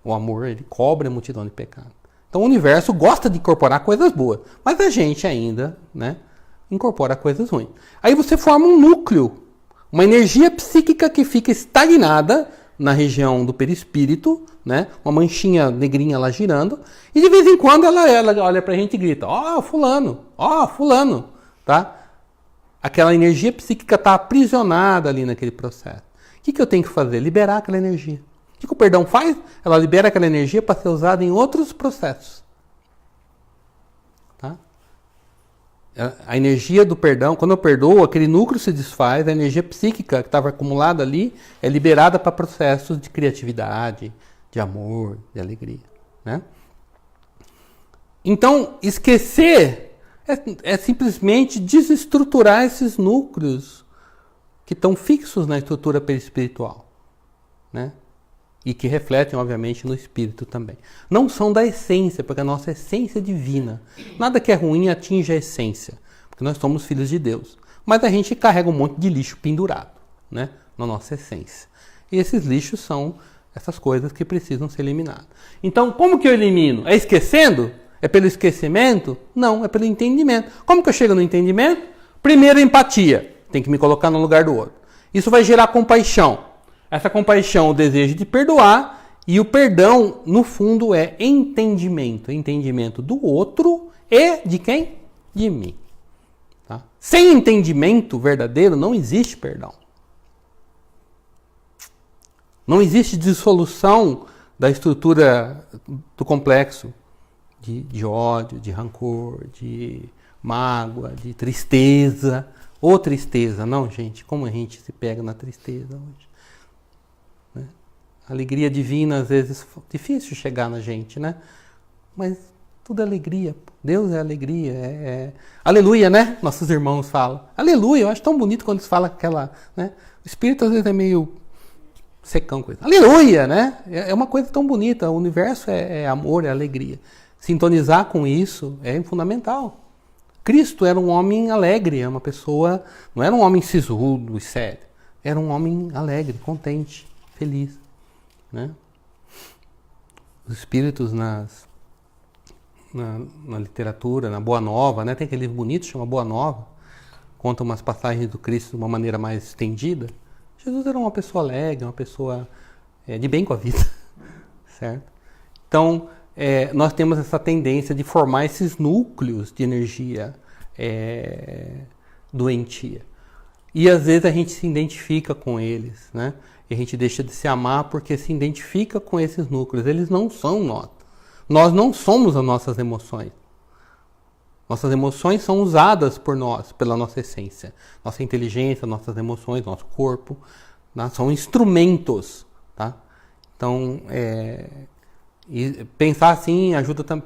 O amor, ele cobre a multidão de pecado. Então o universo gosta de incorporar coisas boas, mas a gente ainda, né, incorpora coisas ruins. Aí você forma um núcleo, uma energia psíquica que fica estagnada na região do perispírito, né, uma manchinha negrinha lá girando, e de vez em quando ela olha pra gente e grita, fulano, fulano, tá? Aquela energia psíquica está aprisionada ali naquele processo. O que eu tenho que fazer? Liberar aquela energia. O que o perdão faz? Ela libera aquela energia para ser usada em outros processos. Tá? A energia do perdão, quando eu perdoo, aquele núcleo se desfaz, a energia psíquica que estava acumulada ali é liberada para processos de criatividade, de amor, de alegria. Né? Então, esquecer é simplesmente desestruturar esses núcleos que estão fixos na estrutura perispiritual. Né? E que refletem, obviamente, no espírito também. Não são da essência, porque a nossa essência é divina. Nada que é ruim atinge a essência, porque nós somos filhos de Deus. Mas a gente carrega um monte de lixo pendurado, né, na nossa essência. E esses lixos são essas coisas que precisam ser eliminadas. Então, como que eu elimino? É esquecendo? É pelo esquecimento? Não, é pelo entendimento. Como que eu chego no entendimento? Primeiro, empatia. Tem que me colocar no lugar do outro. Isso vai gerar compaixão. Essa compaixão, o desejo de perdoar, e o perdão, no fundo, é entendimento. Entendimento do outro e de quem? De mim. Tá? Sem entendimento verdadeiro, não existe perdão. Não existe dissolução da estrutura do complexo de ódio, de rancor, de mágoa, de tristeza. Ou tristeza, não, gente? Como a gente se pega na tristeza hoje? Alegria divina, às vezes, é difícil chegar na gente, né? Mas tudo é alegria. Deus é alegria. Aleluia, né? Nossos irmãos falam. Aleluia, eu acho tão bonito quando eles falam aquela... Né? O espírito, às vezes, é meio secão. Coisa. Aleluia, né? É uma coisa tão bonita. O universo é amor, é alegria. Sintonizar com isso é fundamental. Cristo era um homem alegre, é uma pessoa... Não era um homem sisudo e sério. Era um homem alegre, contente, feliz. Né? Os espíritos na literatura, na Boa Nova, né? Tem aquele livro bonito, chama Boa Nova, conta umas passagens do Cristo de uma maneira mais estendida. Jesus era uma pessoa alegre, uma pessoa de bem com a vida, certo? Então, nós temos essa tendência de formar esses núcleos de energia doentia. E às vezes a gente se identifica com eles, né? E a gente deixa de se amar porque se identifica com esses núcleos. Eles não são nós. Nós não somos as nossas emoções. Nossas emoções são usadas por nós, pela nossa essência. Nossa inteligência, nossas emoções, nosso corpo, né? São instrumentos. Tá? Então, e pensar assim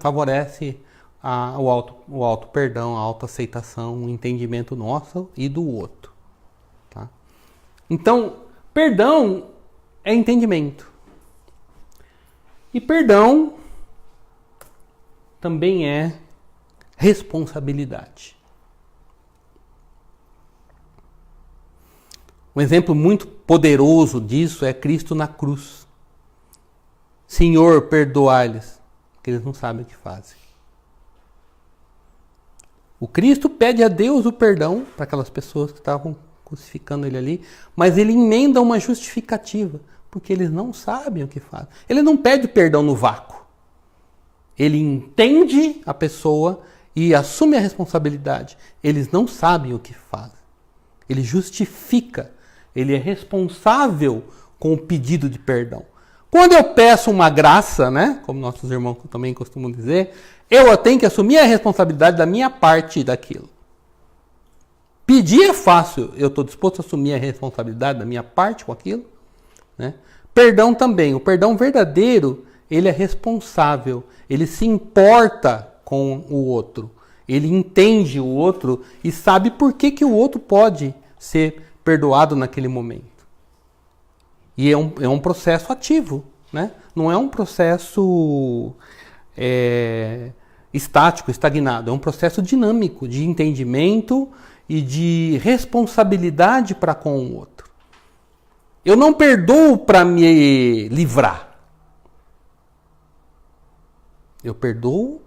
favorece o auto-perdão, a auto-aceitação, o entendimento nosso e do outro. Tá? Então, perdão é entendimento. E perdão também é responsabilidade. Um exemplo muito poderoso disso é Cristo na cruz. Senhor, perdoai-lhes, porque eles não sabem o que fazem. O Cristo pede a Deus o perdão para aquelas pessoas que estavam crucificando ele ali, mas ele emenda uma justificativa, porque eles não sabem o que fazem. Ele não pede perdão no vácuo. Ele entende a pessoa e assume a responsabilidade. Eles não sabem o que fazem. Ele justifica. Ele é responsável com o pedido de perdão. Quando eu peço uma graça, né, como nossos irmãos também costumam dizer, eu tenho que assumir a responsabilidade da minha parte daquilo. Pedir é fácil, eu estou disposto a assumir a responsabilidade da minha parte com aquilo, né? Perdão também, o perdão verdadeiro, ele é responsável, ele se importa com o outro, ele entende o outro e sabe por que o outro pode ser perdoado naquele momento. E é um processo ativo, né? Não é um processo estático, estagnado, é um processo dinâmico de entendimento e de responsabilidade para com o outro. Eu não perdoo para me livrar. Eu perdoo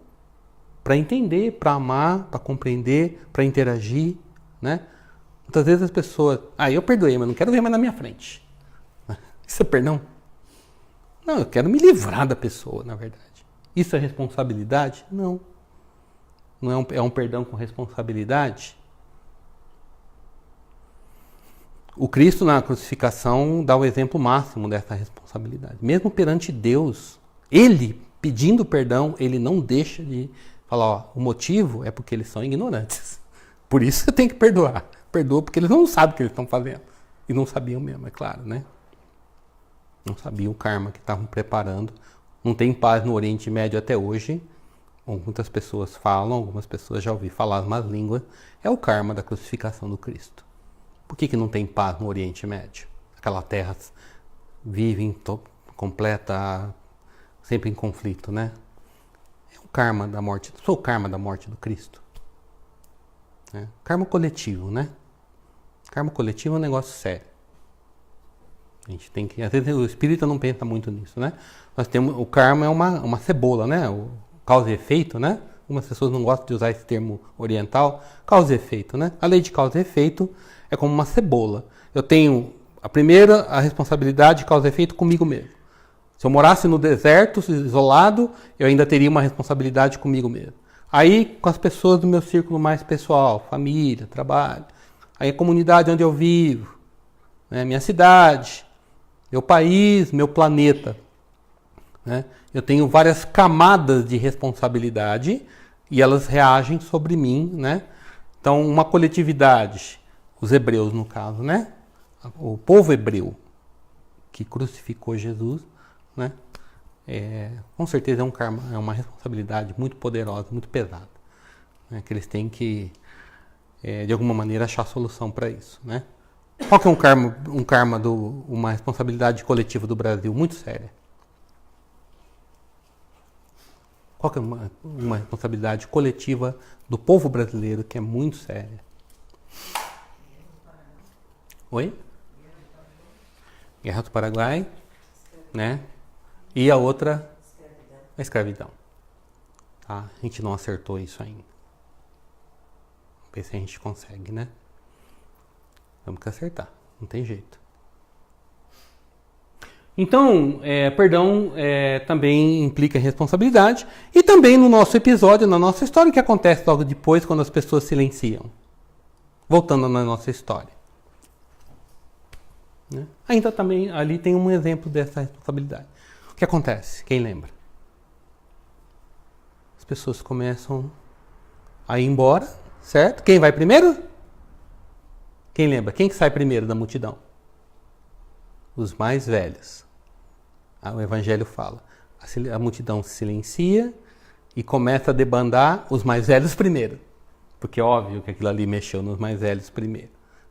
para entender, para amar, para compreender, para interagir, né? Muitas vezes as pessoas... eu perdoei, mas não quero ver mais na minha frente. Isso é perdão? Não, eu quero me livrar da pessoa, na verdade. Isso é responsabilidade? Não. Não é um perdão com responsabilidade? O Cristo na crucificação dá o exemplo máximo dessa responsabilidade. Mesmo perante Deus, Ele, pedindo perdão, Ele não deixa de falar, o motivo é porque eles são ignorantes. Por isso você tem que perdoar. Perdoa porque eles não sabem o que eles estão fazendo. E não sabiam mesmo, é claro, né? Não sabiam o karma que estavam preparando. Não tem paz no Oriente Médio até hoje. Muitas pessoas falam, algumas pessoas já ouvi falar as más línguas. É o karma da crucificação do Cristo. Por que não tem paz no Oriente Médio? Aquela terra vive completa, sempre em conflito, né? É o karma da morte. Sou o karma da morte do Cristo. Karma coletivo, né? Karma coletivo é um negócio sério. A gente tem que... Às vezes o espírita não pensa muito nisso, né? Nós temos... O karma é uma cebola, né? O causa e efeito, né? Algumas pessoas não gostam de usar esse termo oriental. Causa e efeito, né? A lei de causa e efeito é como uma cebola. Eu tenho a responsabilidade de causa e efeito comigo mesmo. Se eu morasse no deserto, isolado, eu ainda teria uma responsabilidade comigo mesmo. Aí, com as pessoas do meu círculo mais pessoal, família, trabalho, aí a comunidade onde eu vivo, né, minha cidade, meu país, meu planeta, né? Eu tenho várias camadas de responsabilidade e elas reagem sobre mim, né? Então, uma coletividade, os hebreus no caso, né? O povo hebreu que crucificou Jesus, né? Com certeza é um karma, é uma responsabilidade muito poderosa, muito pesada, né? Que eles têm que, de alguma maneira, achar solução para isso, né? Qual que é uma responsabilidade coletiva do Brasil muito séria? Qual que é uma responsabilidade coletiva do povo brasileiro que é muito séria? Oi? Guerra do Paraguai, né? E a outra? A escravidão. Tá? A gente não acertou isso ainda. Vamos ver se a gente consegue, né? Temos que acertar, não tem jeito. Então, perdão também implica responsabilidade. E também no nosso episódio, na nossa história, o que acontece logo depois quando as pessoas silenciam. Voltando na nossa história. Né? Ainda também ali tem um exemplo dessa responsabilidade. O que acontece? Quem lembra? As pessoas começam a ir embora, certo? Quem vai primeiro? Quem lembra? Quem que sai primeiro da multidão? Os mais velhos. O Evangelho fala. A multidão se silencia e começa a debandar os mais velhos primeiro. Porque é óbvio que aquilo ali mexeu nos mais velhos primeiro.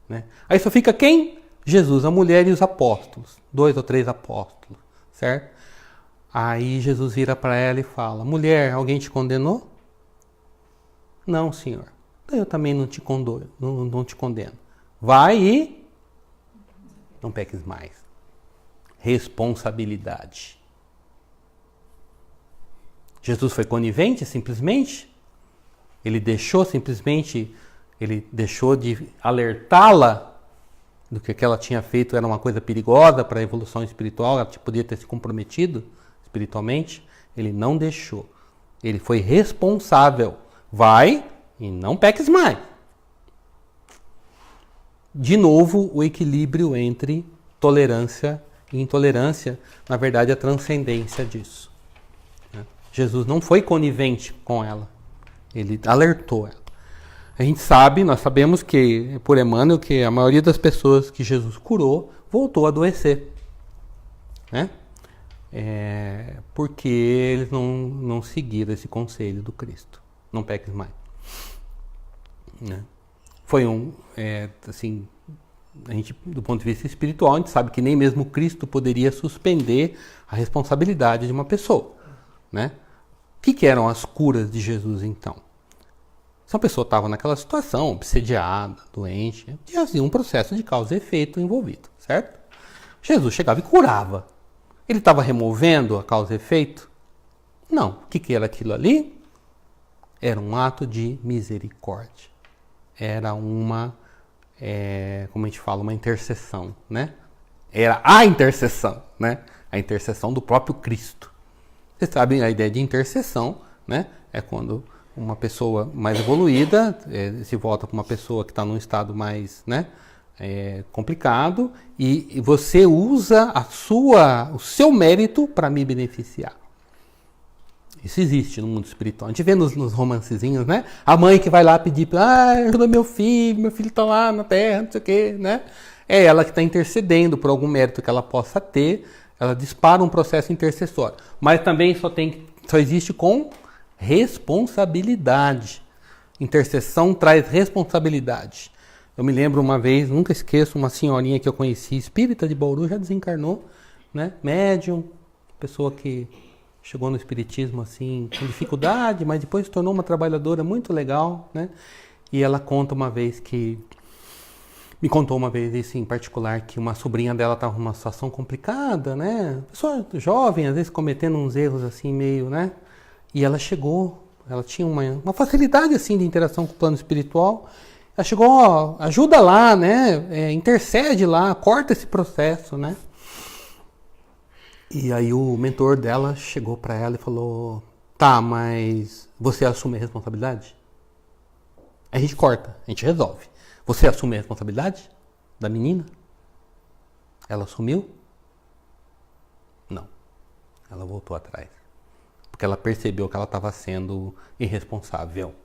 Né? Aí só fica quem? Jesus, a mulher e os apóstolos. 2 ou 3 apóstolos. Certo? Aí Jesus vira para ela e fala: mulher, alguém te condenou? Não, Senhor. Então eu também não te condeno. Vai e não peques mais. Responsabilidade. Jesus foi conivente simplesmente? Ele deixou de alertá-la do que ela tinha feito era uma coisa perigosa para a evolução espiritual, ela podia ter se comprometido espiritualmente? Ele não deixou. Ele foi responsável. Vai e não peques mais. De novo, o equilíbrio entre tolerância E intolerância, na verdade, é a transcendência disso. Né? Jesus não foi conivente com ela. Ele alertou ela. A gente sabe, nós sabemos que, por Emmanuel, que a maioria das pessoas que Jesus curou voltou a adoecer. Né? Porque eles não seguiram esse conselho do Cristo. Não peques mais. Né? Foi assim, a gente, do ponto de vista espiritual, a gente sabe que nem mesmo Cristo poderia suspender a responsabilidade de uma pessoa. Né? O que eram as curas de Jesus, então? Se uma pessoa estava naquela situação, obsediada, doente, havia um processo de causa e efeito envolvido, certo? Jesus chegava e curava. Ele estava removendo a causa e efeito? Não. O que era aquilo ali? Era um ato de misericórdia. Era uma, como a gente fala, uma intercessão, né? Era a intercessão, né? A intercessão do próprio Cristo. Vocês sabem a ideia de intercessão, né? É quando uma pessoa mais evoluída se volta para uma pessoa que está num estado mais, né, complicado, e você usa o seu mérito para me beneficiar. Isso existe no mundo espiritual. A gente vê nos romancezinhos, né? A mãe que vai lá pedir, ajuda meu filho está lá na terra, não sei o quê, né? É ela que está intercedendo por algum mérito que ela possa ter, ela dispara um processo intercessório. Mas também só existe com responsabilidade. Intercessão traz responsabilidade. Eu me lembro uma vez, nunca esqueço, uma senhorinha que eu conheci, espírita de Bauru, já desencarnou, né? Médium, pessoa que chegou no espiritismo assim com dificuldade, mas depois se tornou uma trabalhadora muito legal, né? E ela me contou uma vez isso em particular, que uma sobrinha dela estava numa situação complicada, né? Pessoa jovem, às vezes cometendo uns erros assim meio, né? E ela chegou, ela tinha uma facilidade assim de interação com o plano espiritual. Ela chegou, ó, ajuda lá, né? Intercede lá, corta esse processo, né? E aí o mentor dela chegou para ela e falou: tá, mas você assume a responsabilidade? A gente corta, a gente resolve. Você assume a responsabilidade da menina? Ela assumiu? Não. Ela voltou atrás. Porque ela percebeu que ela estava sendo irresponsável.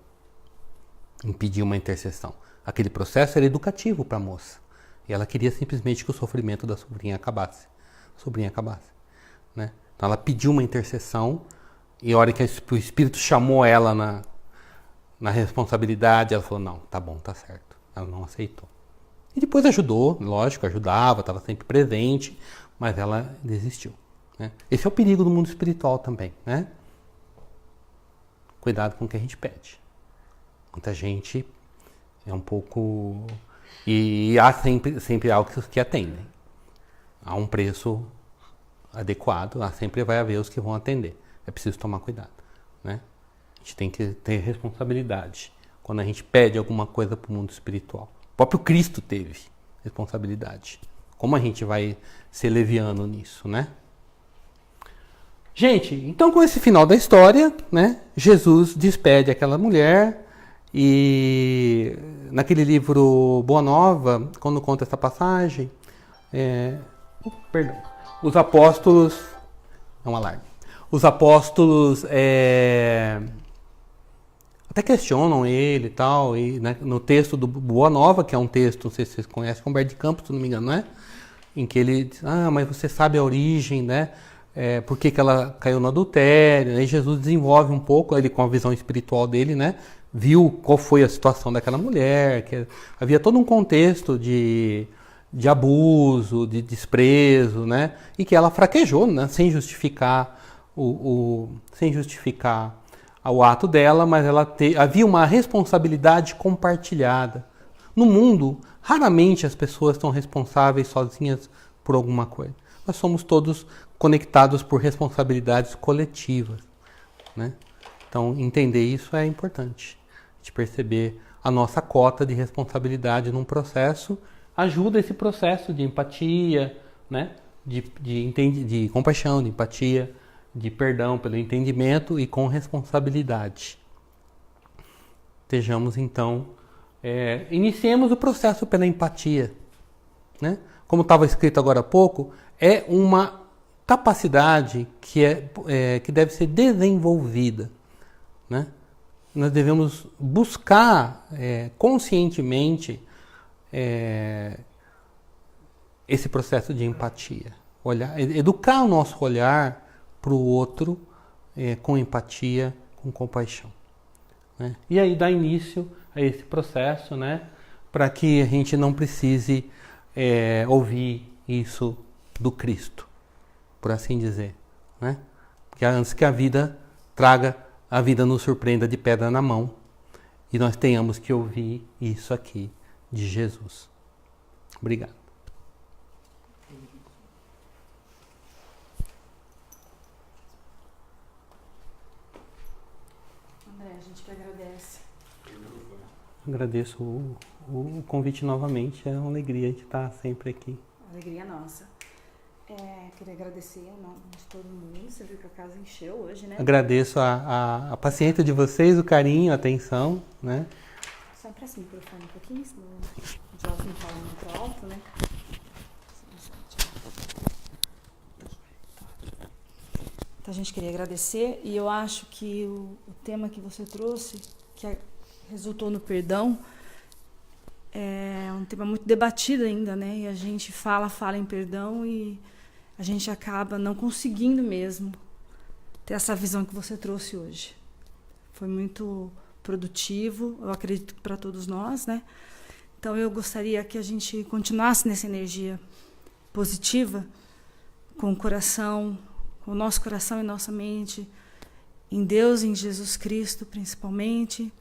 Impedir uma intercessão. Aquele processo era educativo para a moça. E ela queria simplesmente que o sofrimento da sobrinha acabasse. Né? Então ela pediu uma intercessão, e a hora que o Espírito chamou ela na responsabilidade, ela falou: não, tá bom, tá certo. Ela não aceitou. E depois ajudou, lógico, ajudava, estava sempre presente, mas ela desistiu. Né? Esse é o perigo do mundo espiritual também, né? Cuidado com o que a gente pede. Muita gente é um pouco... E há sempre algo que atendem. Há um preço adequado, sempre vai haver os que vão atender. É preciso tomar cuidado. Né? A gente tem que ter responsabilidade quando a gente pede alguma coisa para o mundo espiritual. O próprio Cristo teve responsabilidade. Como a gente vai ser leviano nisso, né? Gente, então com esse final da história, né, Jesus despede aquela mulher, e naquele livro Boa Nova, quando conta essa passagem, os apóstolos... É um alarme. Os apóstolos até questionam ele e tal, e né, no texto do Boa Nova, que é um texto, não sei se vocês conhecem, com Humberto de Campos, se não me engano, né? Em que ele diz: mas você sabe a origem, né? Por que ela caiu no adultério? Aí Jesus desenvolve um pouco, ele com a visão espiritual dele, né? Viu qual foi a situação daquela mulher, que havia todo um contexto de abuso, de desprezo, né? E que ela fraquejou, né? Sem justificar o ato dela, mas havia uma responsabilidade compartilhada. No mundo, raramente as pessoas são responsáveis sozinhas por alguma coisa. Nós somos todos conectados por responsabilidades coletivas. Né? Então, entender isso é importante. A gente perceber a nossa cota de responsabilidade num processo ajuda esse processo de empatia, né? de compaixão, de empatia, de perdão pelo entendimento e com responsabilidade. Estejamos, então, iniciemos o processo pela empatia. Né? como estava escrito agora há pouco, é uma capacidade que deve ser desenvolvida, né? Nós devemos buscar conscientemente esse processo de empatia. Educar o nosso olhar para o outro com empatia, com compaixão, né? E aí dar início a esse processo, né? Para que a gente não precise ouvir isso do Cristo, por assim dizer, né? Porque antes que a vida nos surpreenda de pedra na mão e nós tenhamos que ouvir isso aqui de Jesus. Obrigado. André, a gente que agradece. Agradeço o convite novamente, é uma alegria de estar sempre aqui. Alegria nossa. Queria agradecer em nome de todo mundo. Você viu que a casa encheu hoje, né? Agradeço a paciência de vocês, o carinho, a atenção, né? Só empresta o microfone um pouquinho, senão o João fala muito alto, né? Então a gente queria agradecer e eu acho que o tema que você trouxe, que resultou no perdão, é um tema muito debatido ainda, né? E a gente fala em perdão e a gente acaba não conseguindo mesmo ter essa visão que você trouxe hoje. Foi muito produtivo, eu acredito que para todos nós, né? Então eu gostaria que a gente continuasse nessa energia positiva, com o coração, com o nosso coração e nossa mente em Deus, em Jesus Cristo, principalmente,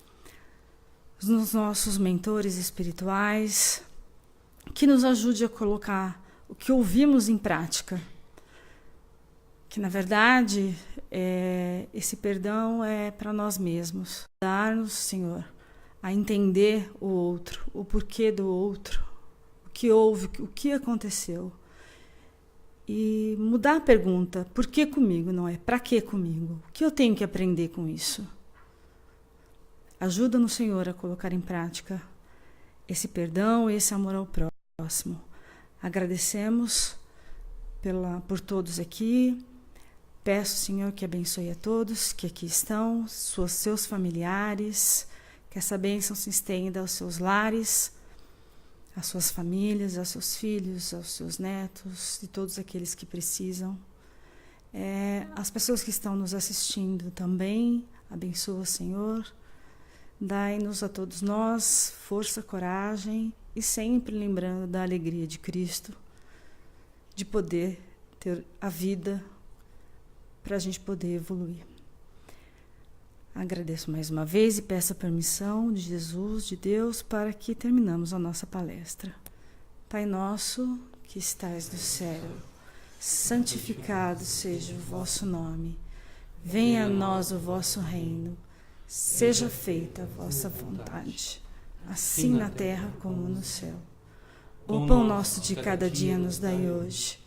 nos nossos mentores espirituais, que nos ajude a colocar o que ouvimos em prática. Que, na verdade, esse perdão é para nós mesmos. Dar-nos, Senhor, a entender o outro, o porquê do outro, o que houve, o que aconteceu. E mudar a pergunta, por que comigo, não é? Para que comigo? O que eu tenho que aprender com isso? Ajuda-nos, Senhor, a colocar em prática esse perdão, esse amor ao próximo. Agradecemos por todos aqui. Peço, Senhor, que abençoe a todos que aqui estão, seus familiares, que essa bênção se estenda aos seus lares, às suas famílias, aos seus filhos, aos seus netos e todos aqueles que precisam. As pessoas que estão nos assistindo também, abençoa, Senhor. Dai-nos a todos nós força, coragem e sempre lembrando da alegria de Cristo, de poder ter a vida para a gente poder evoluir. Agradeço mais uma vez e peço a permissão de Jesus, de Deus, para que terminamos a nossa palestra. Pai nosso, que estais no céu, santificado seja o vosso nome. Venha a nós o vosso reino. Seja feita a vossa vontade, assim na terra como no céu. O pão nosso de cada dia nos dai hoje.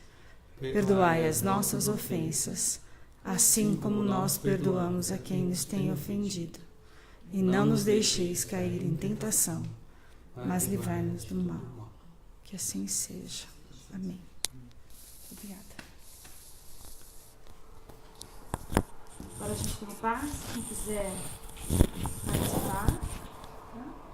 Perdoai as nossas ofensas, assim como nós perdoamos a quem nos tem ofendido. E não nos deixeis cair em tentação, mas livrai-nos do mal. Que assim seja. Amém. Obrigada. Agora a gente tem paz, quem quiser participar. Tá?